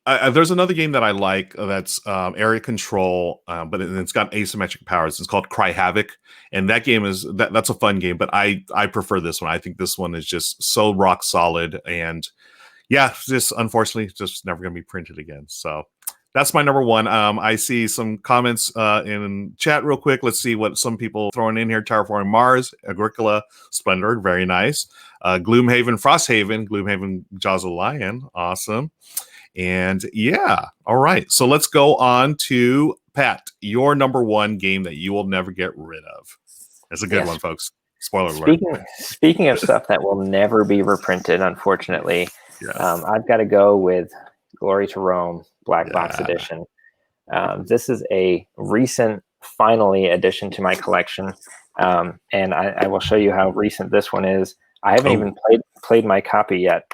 there's another game that I like that's area control, but it's got asymmetric powers. It's called Cry Havoc, and that game that's a fun game. But I prefer this one. I think this one is just so rock solid, and yeah, just unfortunately, just never going to be printed again. So that's my number 1. I see some comments in chat real quick. Let's see what some people throwing in here. Terraforming Mars, Agricola, Splendor, very nice. Gloomhaven, Frosthaven, Gloomhaven, Jaws of the Lion, awesome. And yeah, all right. So let's go on to Pat, your number 1 game that you will never get rid of. That's a good one, folks. Spoiler alert. Speaking of stuff that will never be reprinted, unfortunately, Yes. I've got to go with Glory to Rome, Black Box Edition. This is a recent, finally, addition to my collection, and I will show you how recent this one is. I haven't even played my copy yet,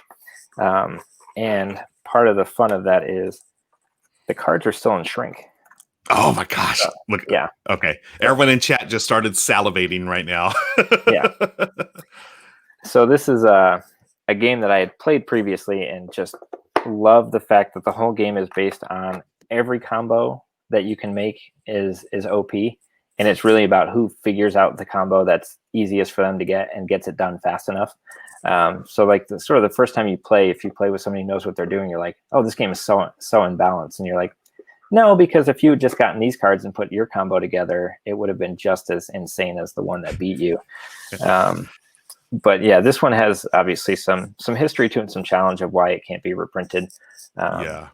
and part of the fun of that is the cards are still in shrink. Oh my gosh. Look. Yeah. Okay. Everyone in chat just started salivating right now. Yeah. So this is a game that I had played previously and just love the fact that the whole game is based on every combo that you can make is OP. and it's really about who figures out the combo that's easiest for them to get and gets it done fast enough. So like sort of the first time you play, if you play with somebody who knows what they're doing, you're like, oh, this game is so imbalanced, and you're like, no, because if you had just gotten these cards and put your combo together, it would have been just as insane as the one that beat you. But yeah, this one has obviously some history to it and some challenge of why it can't be reprinted. But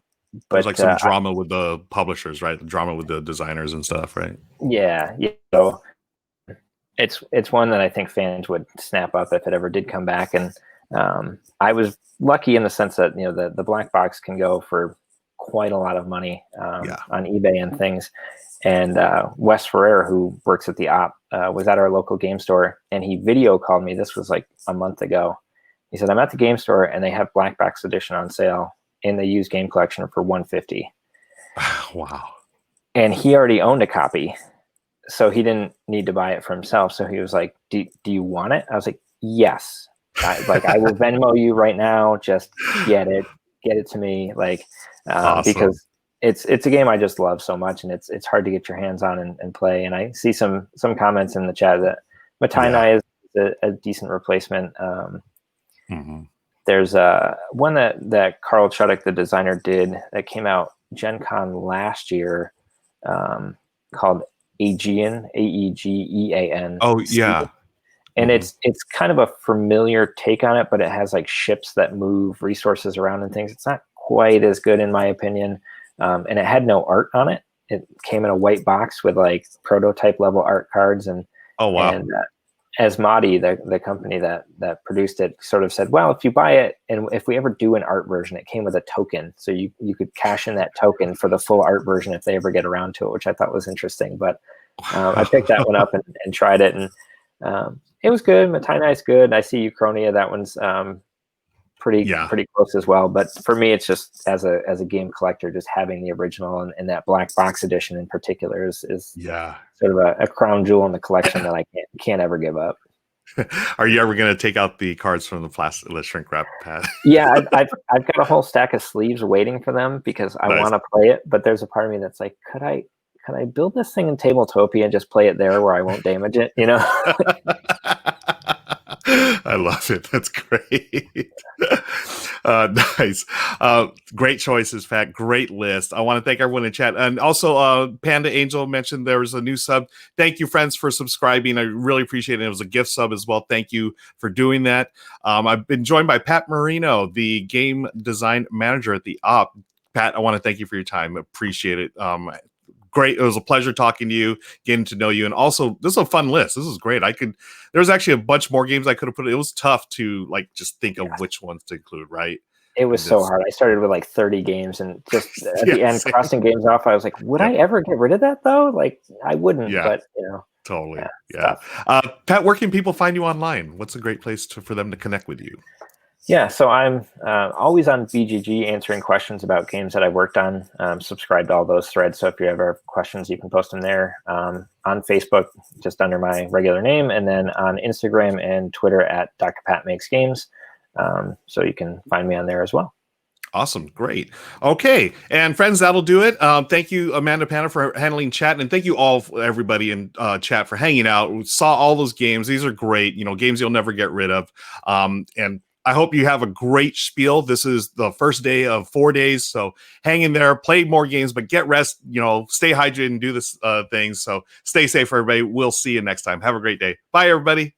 there's like some drama with the publishers, right? The drama with the designers and stuff, right? Yeah. So it's one that I think fans would snap up if it ever did come back. And I was lucky in the sense that, you know, the black box can go for quite a lot of money on eBay and things. And Wes Ferrer, who works at the Op, was at our local game store, and he video called me. This was like a month ago. He said, I'm at the game store and they have Black Box Edition on sale in the used game collection for $150. Wow. And he already owned a copy, so he didn't need to buy it for himself. So he was like, do you want it? I was like, yes. I will Venmo you right now. Just get it to me. Like, awesome. Because it's a game I just love so much, and it's hard to get your hands on and play. And I see some comments in the chat that Matainai is a decent replacement. There's one that Carl Chuduk, the designer, did that came out Gen Con last year, called Aegean, Aegean. Oh yeah. And it's kind of a familiar take on it, but it has like ships that move resources around and things. It's not quite as good in my opinion. And it had no art on it. It came in a white box with like prototype level art cards. And oh wow. And Asmodee, the company that produced it, sort of said, well, if you buy it, and if we ever do an art version, it came with a token, so you could cash in that token for the full art version if they ever get around to it, which I thought was interesting. But I picked that one up and tried it, and it was good. Matainai's good. I see Uchronia. That one's pretty close as well. But for me, it's just as a game collector, just having the original and that black box edition in particular is sort of a crown jewel in the collection that I can't ever give up. Are you ever going to take out the cards from the shrink wrap pad? Yeah, I've got a whole stack of sleeves waiting for them because I want to play it. But there's a part of me that's like, could I build this thing in Tabletopia and just play it there where I won't damage it? You know. I love it. That's great. Nice. Great choices, Pat. Great list. I want to thank everyone in chat. And also, Panda Angel mentioned there was a new sub. Thank you, friends, for subscribing. I really appreciate it. It was a gift sub as well. Thank you for doing that. I've been joined by Pat Marino, the game design manager at the Op. Pat, I want to thank you for your time. Appreciate it. Great. It was a pleasure talking to you, getting to know you. And also, this is a fun list. This is great. There's actually a bunch more games I could have put. It was tough to just think of which ones to include, right? It was so hard. I started with like 30 games, and just at the end, crossing games off, I was like, would I ever get rid of that though? Like, I wouldn't, but you know. Totally. Yeah. Pat, where can people find you online? What's a great place for them to connect with you? Yeah, so I'm always on BGG answering questions about games that I worked on. Subscribe to all those threads, so if you ever have questions, you can post them there. On Facebook, just under my regular name, and then on Instagram and Twitter at Dr. Pat Makes Games. So you can find me on there as well. Awesome. Great. Okay. And friends, that'll do it. Thank you, Amanda Panda, for handling chat. And thank you all, everybody in chat, for hanging out. We saw all those games. These are great, games you'll never get rid of. And I hope you have a great spiel. This is the first day of 4 days, so hang in there, play more games, but get rest, stay hydrated and do this things. So stay safe, everybody. We'll see you next time. Have a great day. Bye, everybody.